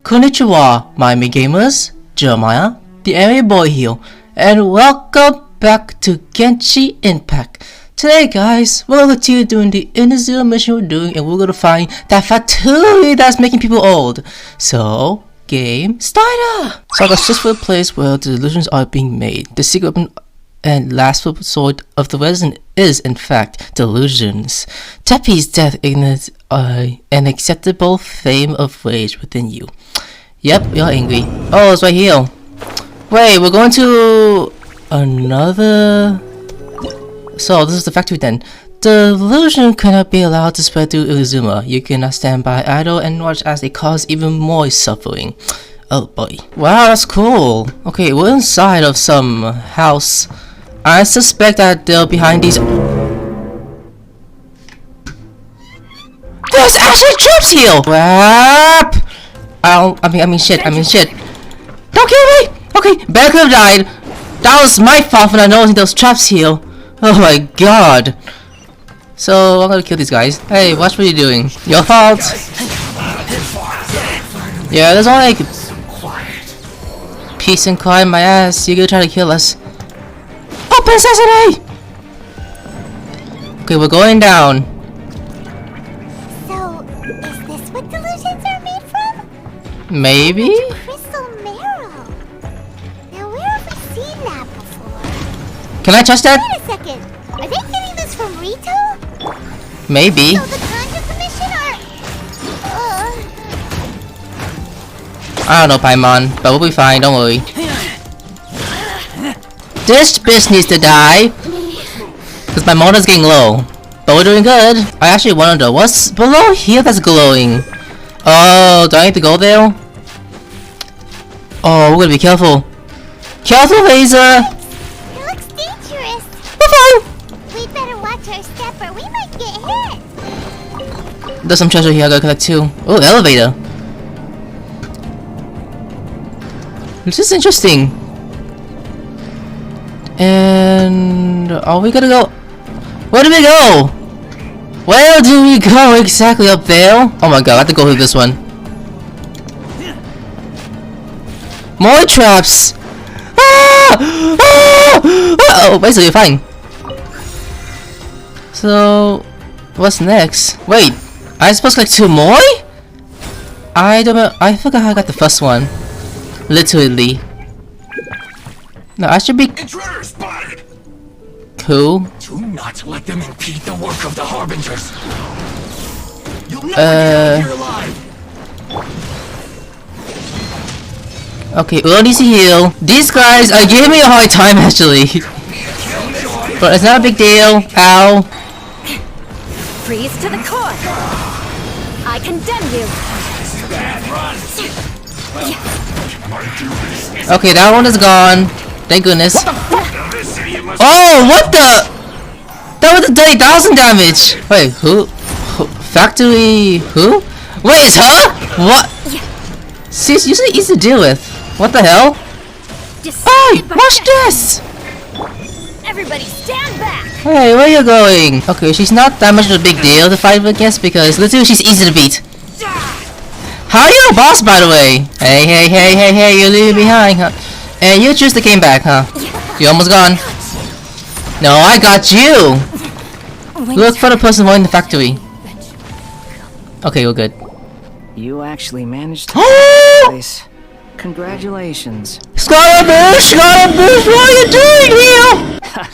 Konnichiwa, Miami Gamers, Jeremiah, the anime boy here, and welcome back to Genshin Impact. Today guys, we're going to continue doing the Inazuma mission we're doing, and we're going to find that factory that's making people old. So, game starter! So I got just for the place where the illusions are being made. The secret weapon and last sword of the resident is, in fact, delusions. Teppei's death ignites an acceptable flame of rage within you. Yep, you're angry. Oh, it's right here. Wait, we're going to another... So, this is the factory then. Delusion cannot be allowed to spread through Inazuma. You cannot stand by idle and watch as they cause even more suffering. Oh boy. Wow, that's cool. Okay, we're inside of some house. I suspect that they're behind these... There's actually troops here! Crap! I mean shit. Don't kill me! Okay, Bear could have died. That was my fault for not noticing those traps here. Oh my god. So, I'm gonna kill these guys. Hey, watch what you're doing. Your fault! Yeah, there's all like... peace and quiet, my ass. You're gonna try to kill us. Open sesame! Okay, we're going down. So, is this what delusions are made from? Maybe? Crystal marrow. Now, where have we seen that before? Can I touch that? Wait a second. Are they getting this from Rito? Maybe. So the Conjure Commission are... I don't know, Paimon, but we'll be fine, don't worry. This bitch needs to die! Because my motor's getting low. But we're doing good. I actually wanna know what's below here that's glowing. Oh, do I need to go there? Oh, we're gonna be careful. Careful, Laser! It looks dangerous. We'd better watch our step or we might get hit. There's some treasure here I gotta collect too. Oh, elevator. This is interesting. And are we gonna go? Where do we go? Where do we go exactly up there? Oh my god, I have to go through this one. More traps! Ah! Ah! Oh, basically you're fine. So, what's next? Wait, I supposed to collect 2 more? I don't know. I forgot how I got the first one. Literally. No, I should be Intruder spotted! cool. Do not let them impede the work of the Harbingers! You'll never get out here alive! Okay, we all need to heal. These guys are giving me a hard time actually. But it's not a big deal. Ow. Freeze to the core! I condemn you! Okay, that one is gone. Thank goodness. Oh, what the? That was a 30,000 damage. Wait, who? Factory? Who? Wait, it's her? What? She's usually easy to deal with. What the hell? Hey, watch this! Everybody stand back! Hey, where are you going? Okay, she's not that much of a big deal to fight against because literally she's easy to beat. How are you a boss, by the way? Hey, you're leaving behind, huh? And you choose the game back, huh? You're almost gone. No, I got you! Look for the person in the factory. Okay, we're good. You actually managed to place. Congratulations. Scarabouche! Scarabouche, what are you doing here?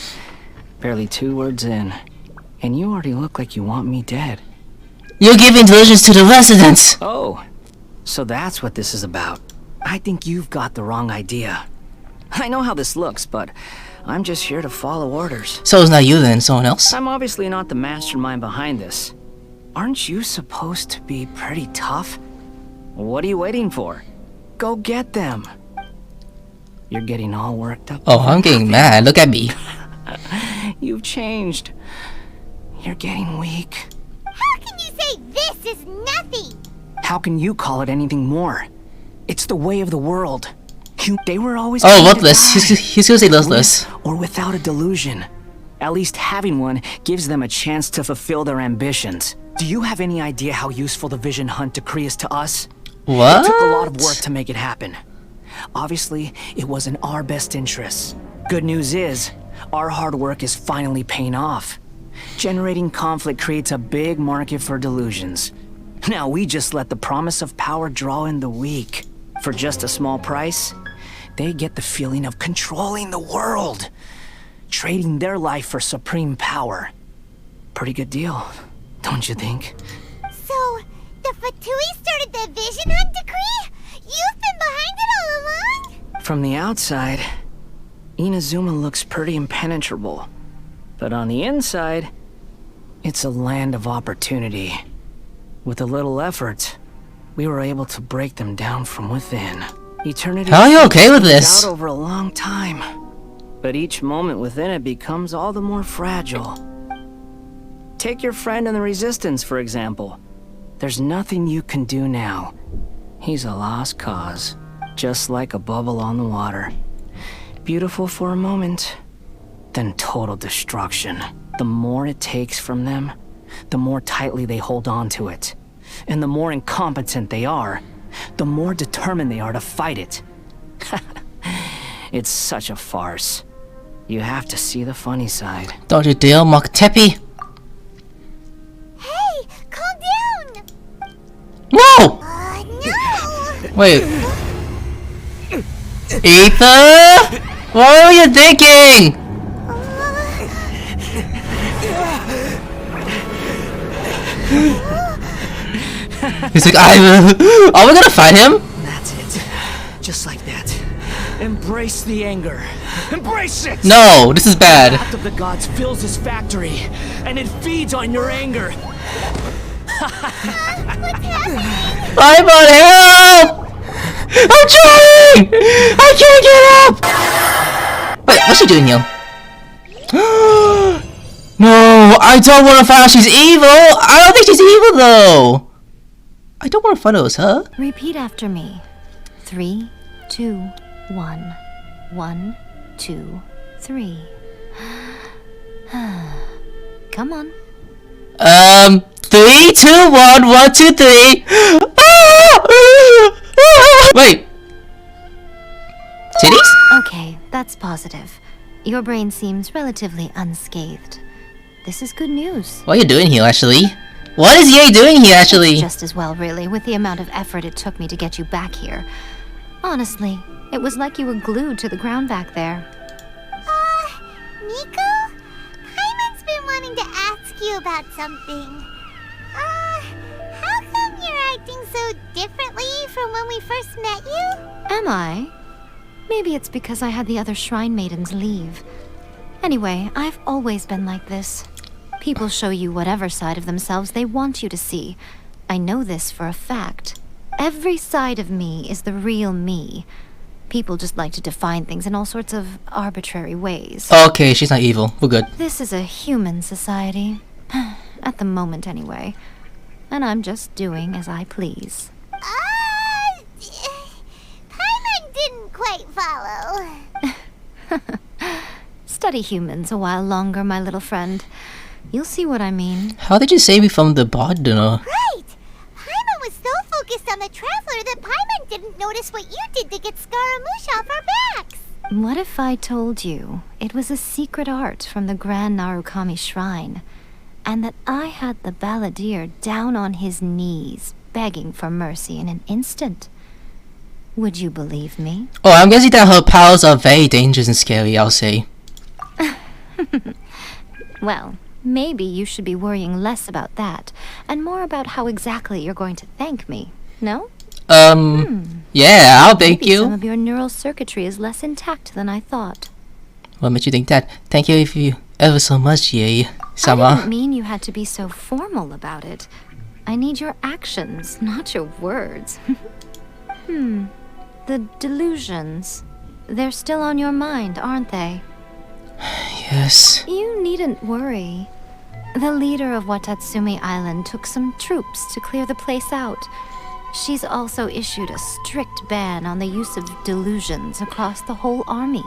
Barely 2 words in. And you already look like you want me dead. You're giving delusions to the residents! Oh, so that's what this is about. I think you've got the wrong idea. I know how this looks, but I'm just here to follow orders. So it's not you then, someone else? I'm obviously not the mastermind behind this. Aren't you supposed to be pretty tough? What are you waiting for? Go get them. You're getting all worked up. Oh, I'm getting mad. Look at me. You've changed. You're getting weak. How can you say this is nothing? How can you call it anything more? It's the way of the world. They were always Oh, worthless. He's gonna say listless. With or without a delusion. At least having one gives them a chance to fulfill their ambitions. Do you have any idea how useful the vision hunt decree is to us? What? It took a lot of work to make it happen. Obviously, it was in our best interests. Good news is, our hard work is finally paying off. Generating conflict creates a big market for delusions. Now we just let the promise of power draw in the weak. For just a small price, they get the feeling of controlling the world. Trading their life for supreme power. Pretty good deal, don't you think? So, the Fatui started the Vision Hunt decree? You've been behind it all along? From the outside, Inazuma looks pretty impenetrable. But on the inside, it's a land of opportunity. With a little effort, we were able to break them down from within. Eternity How are you okay with this? out over a long time. But each moment within it becomes all the more fragile. Take your friend in the Resistance, for example. There's nothing you can do now. He's a lost cause, just like a bubble on the water. Beautiful for a moment, then total destruction. The more it takes from them, the more tightly they hold on to it. And the more incompetent they are, the more determined they are to fight it. It's such a farce. You have to see the funny side. Don't you dare mock Teppy. Hey, calm down! No! No! Wait. Ether? What were you thinking? He's like, are we gonna fight him? That's it. Just like that. Embrace the anger. Embrace it! No, this is bad. The wrath of the gods fills his factory, and it feeds on your anger. I'm on help! I'm trying! I can't get up! Wait, what's she doing here? No, I don't want to find out she's evil! I don't think she's evil though! I don't want to find out it was her. Repeat after me. 3, 2, 1. 1, 2, 3. Come on. 3, 2, 1, 1, 2, 3. Wait. Titties? Okay, that's positive. Your brain seems relatively unscathed. This is good news. What are you doing here, actually? What is YAE doing here, actually? Just as well, really, with the amount of effort it took me to get you back here. Honestly, it was like you were glued to the ground back there. Nico? Paimon's been wanting to ask you about something. How come you're acting so differently from when we first met you? Am I? Maybe it's because I had the other shrine maidens leave. Anyway, I've always been like this. People show you whatever side of themselves they want you to see. I know this for a fact. Every side of me is the real me. People just like to define things in all sorts of arbitrary ways. Okay, she's not evil. We're good. This is a human society. At the moment, anyway. And I'm just doing as I please. Paimon didn't quite follow. Study humans a while longer, my little friend. You'll see what I mean. How did you save me from the bot dinner? Right! Paimon was so focused on the Traveler that Paimon didn't notice what you did to get Scaramouche off our backs. What if I told you it was a secret art from the Grand Narukami Shrine, and that I had the balladeer down on his knees, begging for mercy in an instant? Would you believe me? Oh, I'm guessing that her powers are very dangerous and scary, I'll say. Well, maybe you should be worrying less about that, and more about how exactly you're going to thank me, no? Yeah, I'll thank Maybe some you. of your neural circuitry is less intact than I thought. What made you think that? Thank you if you ever so much, YAE. I didn't Sama. mean you had to be so formal about it. I need your actions, not your words. The delusions. They're still on your mind, aren't they? Yes. You needn't worry. The leader of Watatsumi Island took some troops to clear the place out. She's also issued a strict ban on the use of delusions across the whole army.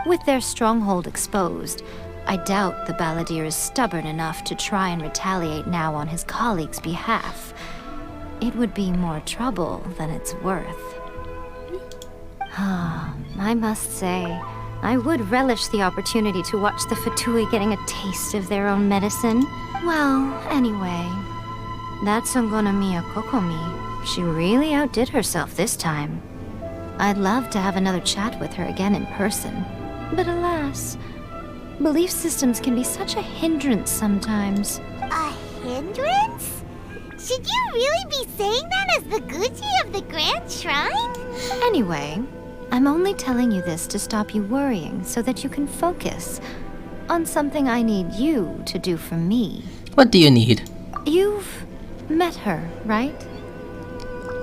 With their stronghold exposed, I doubt the balladeer is stubborn enough to try and retaliate now on his colleagues' behalf. it would be more trouble than it's worth. I must say, I would relish the opportunity to watch the Fatui getting a taste of their own medicine. Well, anyway, that Songonomiya Kokomi, she really outdid herself this time. I'd love to have another chat with her again in person. But alas, belief systems can be such a hindrance sometimes. A hindrance? Should you really be saying that as the Gucci of the Grand Shrine? Anyway, I'm only telling you this to stop you worrying so that you can focus on something I need you to do for me. What do you need? You've met her, right?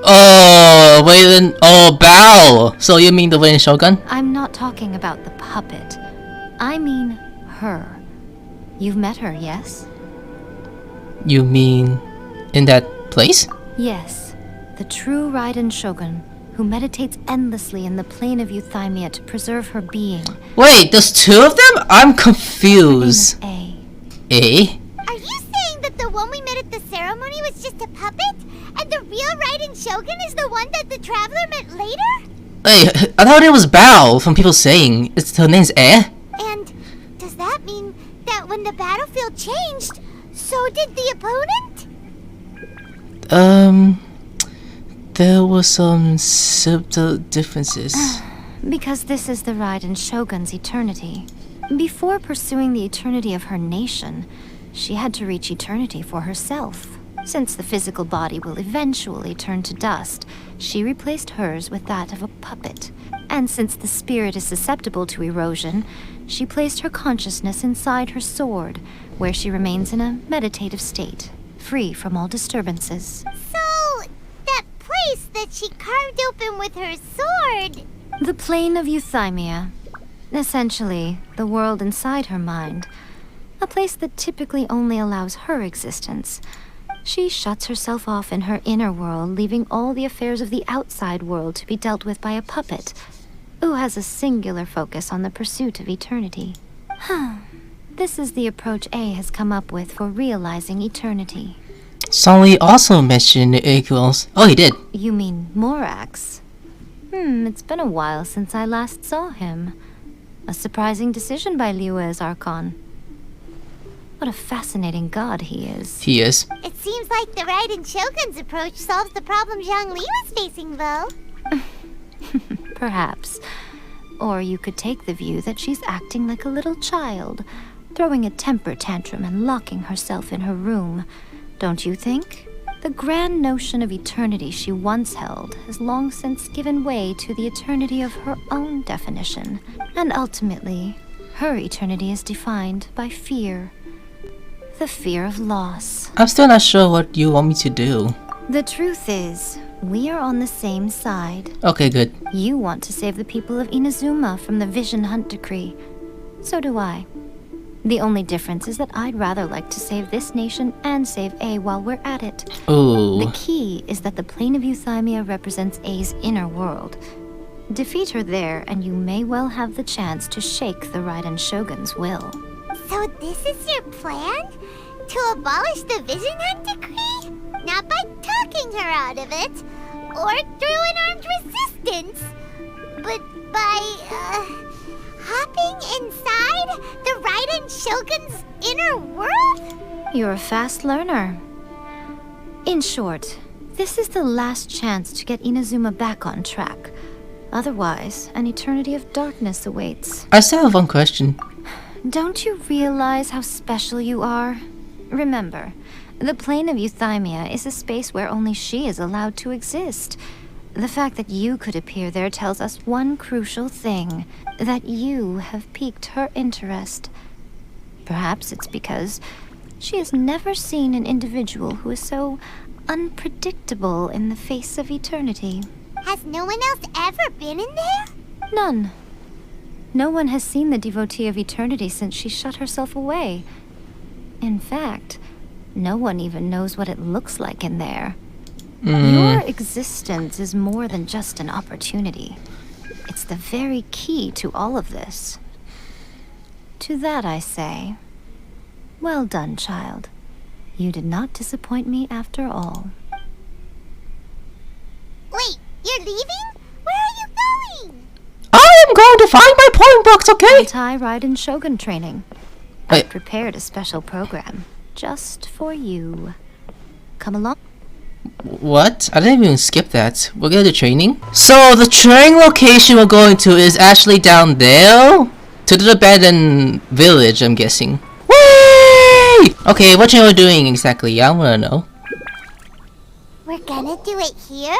Oh, wait, Bao! So you mean the Wayne Shogun? I'm not talking about the puppet. I mean her. You've met her, yes? You mean in that place? Yes. The true Raiden Shogun, who meditates endlessly in the plane of Euthymia to preserve her being. Wait, there's two of them? I'm confused. Her name is A. Eh? Are you saying that the one we met at the ceremony was just a puppet? And the real Raiden Shogun is the one that the Traveler met later? Hey, I thought it was Bao from people saying her name's Eh? And does that mean that when the battlefield changed, so did the opponent? There were some subtle differences. Because this is the Raiden Shogun's eternity. Before pursuing the eternity of her nation, she had to reach eternity for herself. Since the physical body will eventually turn to dust, she replaced hers with that of a puppet. And since the spirit is susceptible to erosion, she placed her consciousness inside her sword, where she remains in a meditative state, free from all disturbances. So, that place that she carved open with her sword... The plane of Euthymia. Essentially, the world inside her mind. A place that typically only allows her existence. She shuts herself off in her inner world, leaving all the affairs of the outside world to be dealt with by a puppet, who has a singular focus on the pursuit of eternity. This is the approach A has come up with for realizing eternity. Sonny also mentioned the equals. Oh, he did. You mean Morax? It's been a while since I last saw him. A surprising decision by Liyue's Archon. What a fascinating god he is. He is. It seems like the Raiden Shogun's approach solves the problem Zhang Li was facing, though. Perhaps. Or you could take the view that she's acting like a little child, throwing a temper tantrum and locking herself in her room. Don't you think? The grand notion of eternity she once held has long since given way to the eternity of her own definition. And ultimately, her eternity is defined by fear. The fear of loss. I'm still not sure what you want me to do. The truth is, we are on the same side. Okay, good. You want to save the people of Inazuma from the Vision Hunt Decree. So do I. The only difference is that I'd rather like to save this nation and save A while we're at it. Ooh. The key is that the plane of Euthymia represents A's inner world. Defeat her there, and you may well have the chance to shake the Raiden Shogun's will. So this is your plan? To abolish the Vision Hunt Decree? Not by talking her out of it, or through an armed resistance, but by, hopping inside the Raiden Shogun's inner world? You're a fast learner. In short, this is the last chance to get Inazuma back on track. Otherwise, an eternity of darkness awaits. I still have one question. Don't you realize how special you are? Remember, the plane of Euthymia is a space where only she is allowed to exist. The fact that you could appear there tells us one crucial thing, that you have piqued her interest. Perhaps it's because she has never seen an individual who is so unpredictable in the face of eternity. Has no one else ever been in there? None. No one has seen the devotee of eternity since she shut herself away. In fact, no one even knows what it looks like in there. Your existence is more than just an opportunity. It's the very key to all of this. To that I say, well done, child. You did not disappoint me after all. You're leaving? Where are you going? I am going to find my point box, okay? Anti-Raiden Shogun training. Wait. I prepared a special program just for you. Come along. What? I didn't even skip that. We're gonna do training? So the training location we're going to is actually down there? To the abandoned village, I'm guessing. Whee! Okay, what you doing exactly? I wanna know. We're gonna do it here?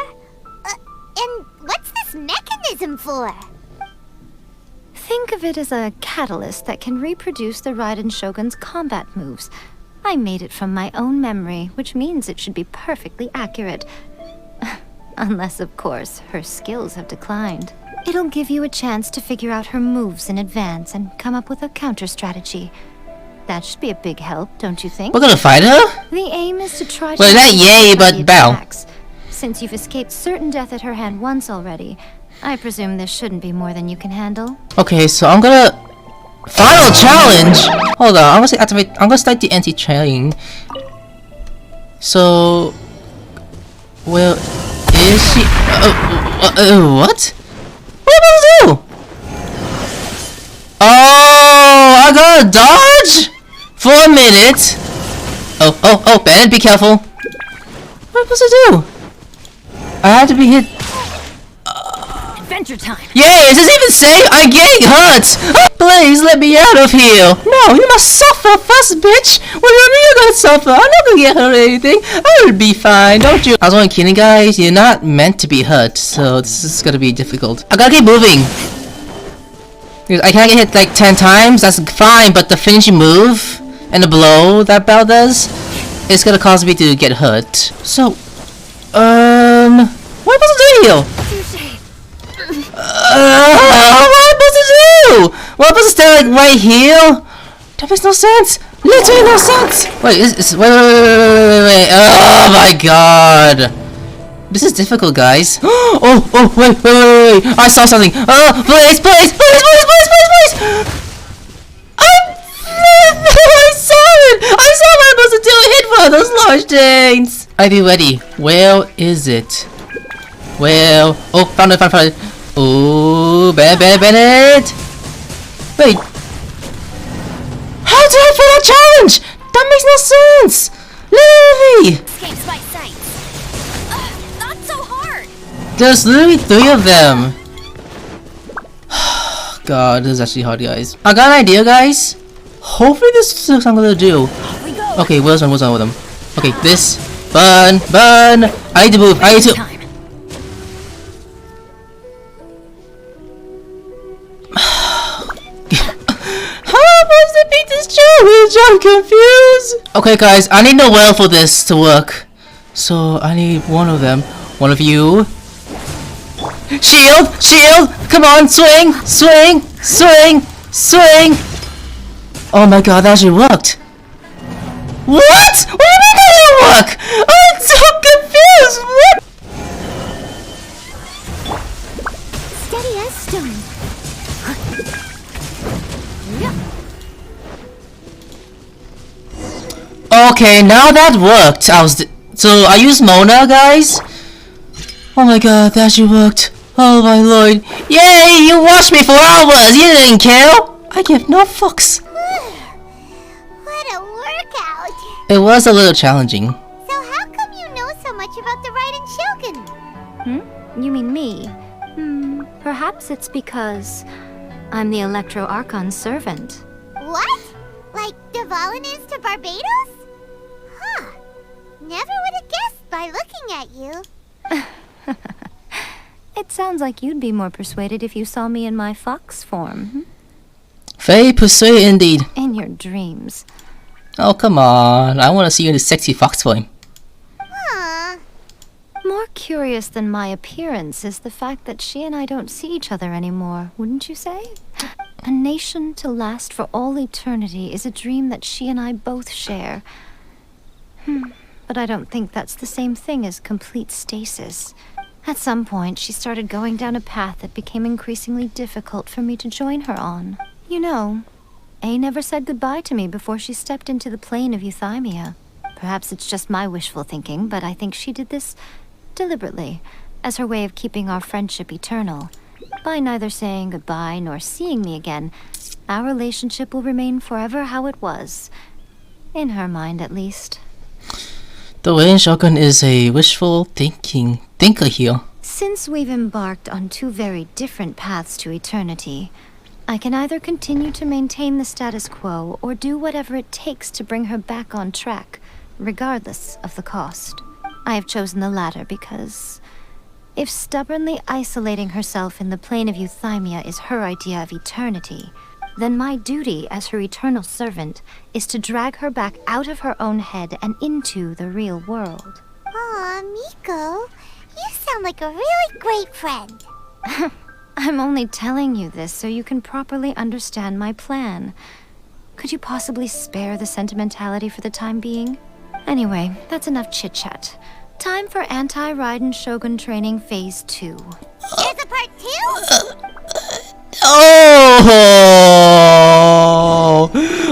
And what's this mechanism for? Think of it as a catalyst that can reproduce the Raiden Shogun's combat moves. I made it from my own memory, which means it should be perfectly accurate. Unless, of course, her skills have declined. It'll give you a chance to figure out her moves in advance and come up with a counter strategy. That should be a big help, don't you think? We're gonna fight her? The aim is to try to... Well, not YAE, but bow. attacks. Since you've escaped certain death at her hand once already, I presume this shouldn't be more than you can handle. Okay, so I'm gonna... Final challenge! Hold on, I'm gonna activate... I'm gonna start the anti-training. So... Well... Is she... what? What am I gonna do? Oh! I gotta dodge? For a minute. Oh, Ben, be careful. What am I supposed to do? I have to be hit... Adventure time! Yeah, is this even safe? I'm getting hurt! Please let me out of here! No, you must suffer first, bitch! Whatever you're gonna suffer, I'm not gonna get hurt or anything. I'll be fine, don't you? I was only kidding, guys. You're not meant to be hurt, so this is gonna be difficult. I gotta keep moving. I can't get hit like 10 times, that's fine, but the finishing move and the blow that Bell does, it's gonna cause me to get hurt. So, what am I supposed to do here? What am I supposed to do? What am I supposed to stay like right here? That makes no sense. Literally no sense. Wait, wait. Oh my god. This is difficult, guys. Wait. I saw something. Oh, please. I saw it. I saw what I'm supposed to do. Hit one of those large things. I be ready. Where is it? Well, oh, found it. Oh, Bennett! Wait. How did I fail that challenge? That makes no sense! Literally! Escapes my sight. Not so hard. There's literally 3 of them. God, this is actually hard, guys. I got an idea, guys. Hopefully this is what I'm gonna do. Okay, what's on with them? Okay, this. Burn! I need to move. I need to... I'm confused. Okay, guys, I need no well for this to work. So I need one of them. One of you. Shield! Come on, swing! Oh my god, that actually worked. What? What do you mean that didn't work? I'm so confused. What? Steady as stone. Okay, now that worked. So I used Mona, guys. Oh my god, that actually worked. Oh my lord. Yay, you watched me for hours. You didn't care. I give no fucks. What a workout. It was a little challenging. So how come you know so much about the Raiden Shogun? You mean me? Perhaps it's because I'm the Electro Archon's servant. What? Like Dvalin is to Barbados? Huh. Never would have guessed by looking at you. It sounds like you'd be more persuaded if you saw me in my fox form. Very persuaded indeed. In your dreams. Oh, come on. I want to see you in the sexy fox form. Huh. More curious than my appearance is the fact that she and I don't see each other anymore, wouldn't you say? A nation to last for all eternity is a dream that she and I both share. But I don't think that's the same thing as complete stasis. At some point, she started going down a path that became increasingly difficult for me to join her on. You know, A never said goodbye to me before she stepped into the plane of euthymia. Perhaps it's just my wishful thinking, but I think she did this deliberately, as her way of keeping our friendship eternal. By neither saying goodbye nor seeing me again, our relationship will remain forever how it was. In her mind, at least. The Raiden Shogun is a wishful thinker here. Since we've embarked on two very different paths to eternity, I can either continue to maintain the status quo or do whatever it takes to bring her back on track, regardless of the cost. I have chosen the latter because if stubbornly isolating herself in the plane of euthymia is her idea of eternity, then my duty as her eternal servant is to drag her back out of her own head and into the real world. Aw, Miko, you sound like a really great friend. I'm only telling you this so you can properly understand my plan. Could you possibly spare the sentimentality for the time being? Anyway, that's enough chit-chat. Time for Anti-Raiden Shogun Training Phase 2. There's a part 2? Oh!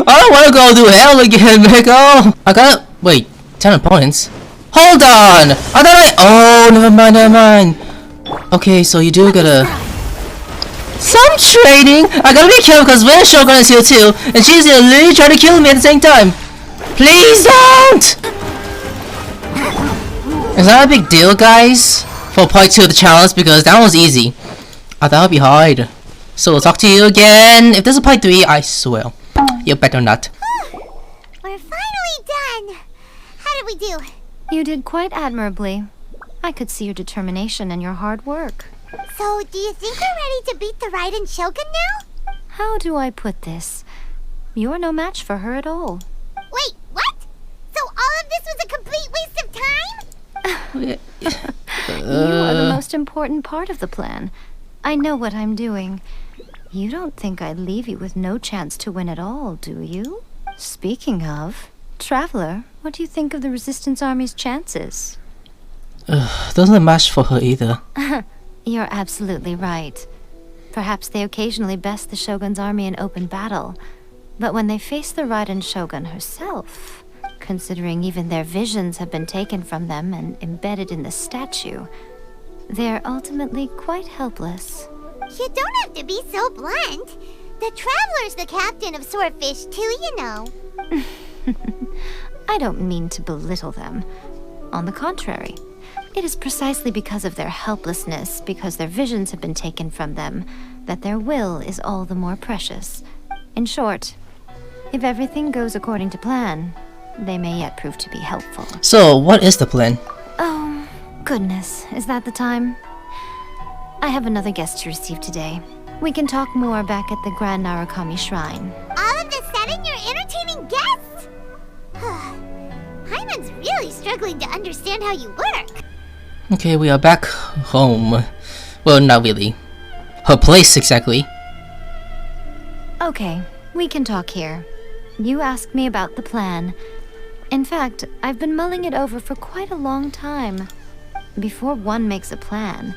I don't want to go through hell again, Miko! I gotta... Wait, 10 opponents? Hold on! I thought oh, never mind. Okay, so you do gotta... Some training! I gotta be careful because Raiden Shogun is here too, and she's literally trying to kill me at the same time. Please don't! It's not a big deal, guys, for part 2 of the challenge because that was easy. I thought it would be hard. So we'll talk to you again. If there's a part 3, I swear. You better not. We're finally done. How did we do? You did quite admirably. I could see your determination and your hard work. So, do you think we're ready to beat the Raiden Shogun now? How do I put this? You're no match for her at all. Wait, what? So all of this was a complete waste of time? You are the most important part of the plan. I know what I'm doing. You don't think I'd leave you with no chance to win at all, do you? Speaking of, Traveler, what do you think of the Resistance Army's chances? Doesn't match for her either. You're absolutely right. Perhaps they occasionally best the Shogun's army in open battle, but when they face the Raiden Shogun herself, considering even their visions have been taken from them and embedded in the statue, they're ultimately quite helpless. You don't have to be so blunt. The Traveler's the captain of Swordfish too, you know. I don't mean to belittle them. On the contrary, it is precisely because of their helplessness, because their visions have been taken from them, that their will is all the more precious. In short, if everything goes according to plan, they may yet prove to be helpful. So, what is the plan? Oh, goodness, is that the time? I have another guest to receive today. We can talk more back at the Grand Narukami Shrine. All of the sudden, you're entertaining guests? Paimon's really struggling to understand how you work. Okay, we are back home. Well, not really. Her place, exactly. Okay, we can talk here. You asked me about the plan. In fact, I've been mulling it over for quite a long time. Before one makes a plan,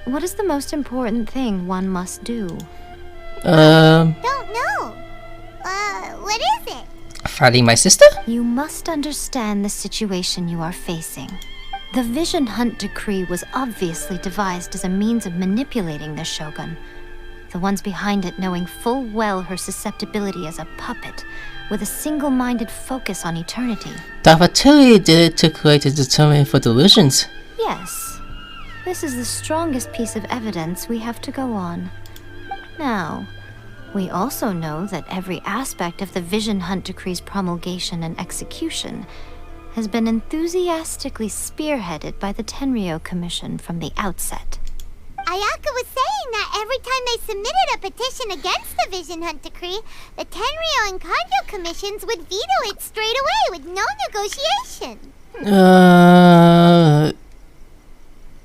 what is the most important thing one must do? Don't know. What is it? Fighting my sister? You must understand the situation you are facing. The Vision Hunt Decree was obviously devised as a means of manipulating the Shogun. The ones behind it knowing full well her susceptibility as a puppet, with a single-minded focus on eternity. Davaturi did it to create a determinant for delusions. Yes. This is the strongest piece of evidence we have to go on. Now, we also know that every aspect of the Vision Hunt Decree's promulgation and execution has been enthusiastically spearheaded by the Tenryou Commission from the outset. Ayaka was saying that every time they submitted a petition against the Vision Hunt Decree, the Tenryou and Kanjo commissions would veto it straight away with no negotiation.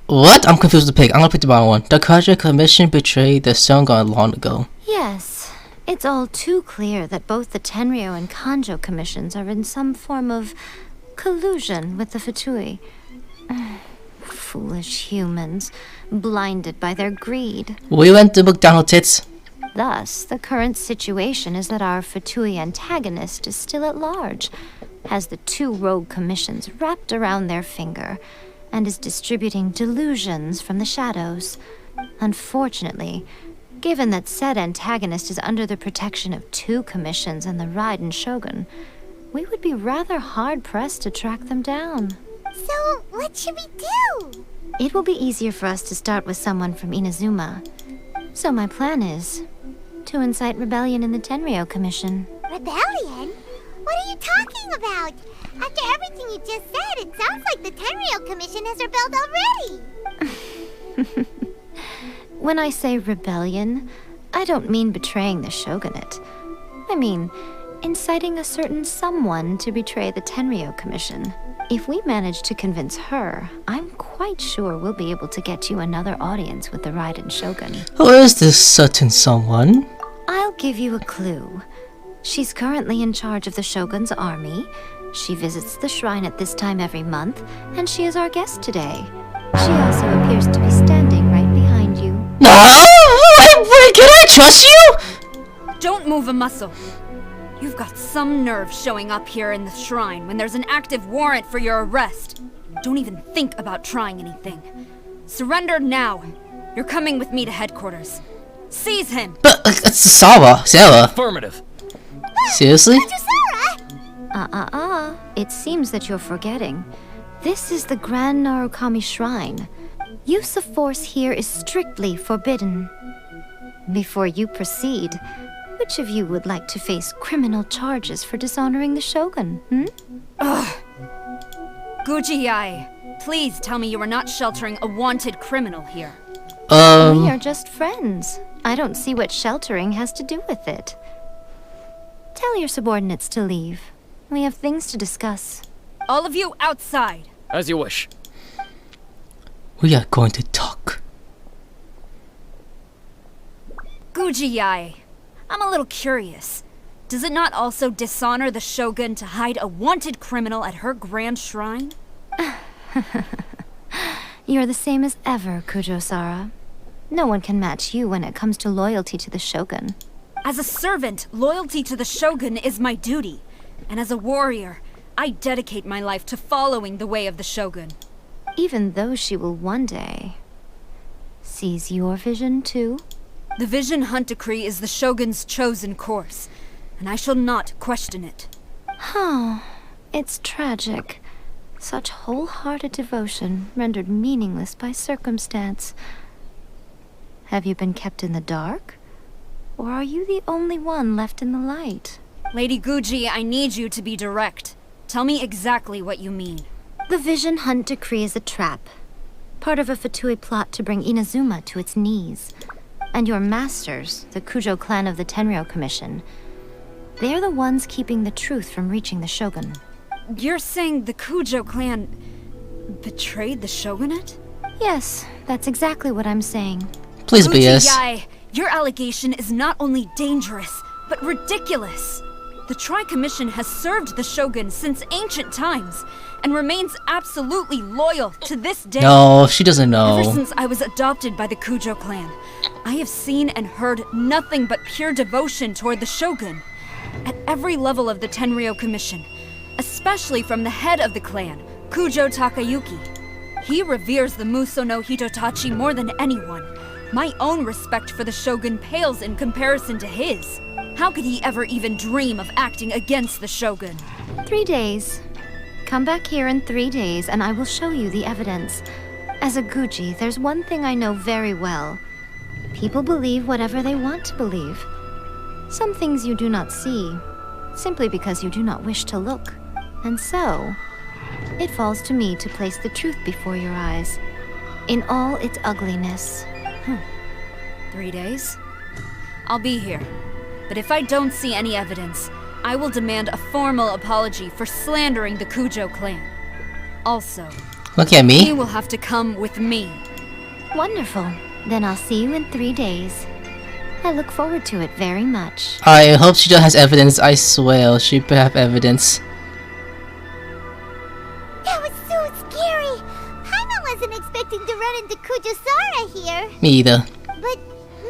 What? I'm confused with the pig. I'm gonna pick the bottom one. The Kanjo Commission betrayed the Shogun long ago. Yes, it's all too clear that both the Tenryou and Kanjo commissions are in some form of collusion with the Fatui. Foolish humans, blinded by their greed. We went to McDonald's tits. Thus, the current situation is that our Fatui antagonist is still at large, has the two rogue commissions wrapped around their finger, and is distributing delusions from the shadows. Unfortunately, given that said antagonist is under the protection of 2 commissions and the Raiden Shogun, we would be rather hard-pressed to track them down. So, what should we do? It will be easier for us to start with someone from Inazuma. So my plan is to incite rebellion in the Tenryou Commission. Rebellion? What are you talking about? After everything you just said, it sounds like the Tenryou Commission has rebelled already. When I say rebellion, I don't mean betraying the shogunate. I mean inciting a certain someone to betray the Tenryou Commission. If we manage to convince her, I'm quite sure we'll be able to get you another audience with the Raiden Shogun. Who is this certain someone? I'll give you a clue. She's currently in charge of the Shogun's army. She visits the shrine at this time every month, and she is our guest today. She also appears to be standing right behind you. No! Can I trust you? Don't move a muscle. You've got some nerve showing up here in the shrine when there's an active warrant for your arrest. Don't even think about trying anything. Surrender now. You're coming with me to headquarters. Seize him! But it's Sarah. Affirmative. Seriously? It seems that you're forgetting. This is the Grand Narukami Shrine. Use of force here is strictly forbidden. Before you proceed, which of you would like to face criminal charges for dishonoring the Shogun, Guji YAE, please tell me you are not sheltering a wanted criminal here. We are just friends. I don't see what sheltering has to do with it. Tell your subordinates to leave. We have things to discuss. All of you outside. As you wish. We are going to talk. Guji YAE, I'm a little curious. Does it not also dishonor the Shogun to hide a wanted criminal at her grand shrine? You're the same as ever, Kujo-Sara. No one can match you when it comes to loyalty to the Shogun. As a servant, loyalty to the Shogun is my duty. And as a warrior, I dedicate my life to following the way of the Shogun. Even though she will one day seize your vision too? The Vision Hunt Decree is the Shogun's chosen course, and I shall not question it. It's tragic. Such wholehearted devotion rendered meaningless by circumstance. Have you been kept in the dark? Or are you the only one left in the light? Lady Guji, I need you to be direct. Tell me exactly what you mean. The Vision Hunt Decree is a trap. Part of a Fatui plot to bring Inazuma to its knees. And your masters, the Kujo clan of the Tenryou Commission, they're the ones keeping the truth from reaching the Shogun. You're saying the Kujo clan betrayed the Shogunate? Yes, that's exactly what I'm saying. Please be Guji yes. YAE, your allegation is not only dangerous, but ridiculous. The Tri-Commission has served the Shogun since ancient times, and remains absolutely loyal to this day. No, she doesn't Ever know. since I was adopted by the Kujo clan, I have seen and heard nothing but pure devotion toward the Shogun. At every level of the Tenryou Commission, especially from the head of the clan, Kujo Takayuki. He reveres the Muso no Hitotachi more than anyone. My own respect for the Shogun pales in comparison to his. How could he ever even dream of acting against the Shogun? 3 days. Come back here in 3 days and I will show you the evidence. As a Guji, there's one thing I know very well. People believe whatever they want to believe. Some things you do not see, simply because you do not wish to look. And so, it falls to me to place the truth before your eyes, in all its ugliness. 3 days? I'll be here. But if I don't see any evidence, I will demand a formal apology for slandering the Kujo clan. Also, Look at he me. will have to come with me. Wonderful. Then I'll see you in 3 days. I look forward to it very much. I hope she has evidence. I swear she better have evidence. That was so scary. Paimon wasn't expecting to run into Kujo-Sara here. Me either. But,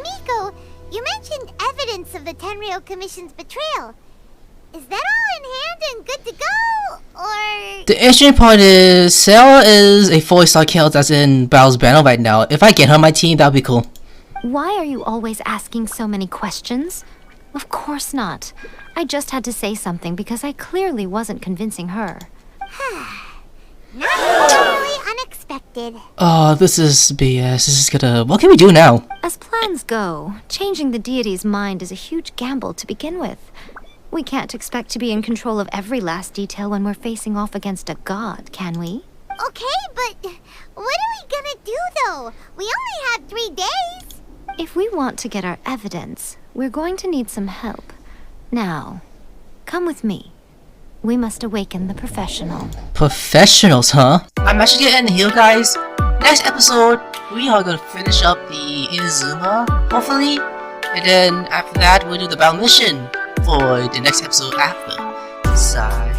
Miko, you mentioned evidence of the Tenryou Commission's betrayal. Is that all in hand and good to go? Or... The interesting part is Sarah is a 4-star kill that's in Battle's Banner right now. If I get her on my team, that'd be cool. Why are you always asking so many questions? Of course not. I just had to say something because I clearly wasn't convincing her. Not totally unexpected. Oh, this is BS. This is gonna... What can we do now? As plans go, changing the deity's mind is a huge gamble to begin with. We can't expect to be in control of every last detail when we're facing off against a god, can we? Okay, but what are we gonna do though? We only have 3 days. If we want to get our evidence, we're going to need some help. Now, come with me. We must awaken the professional. Professionals, huh? I'm actually gonna end here, guys. Next episode, we are gonna finish up the Inazuma, hopefully. And then after that, we'll do the battle mission for the next episode after. Sign.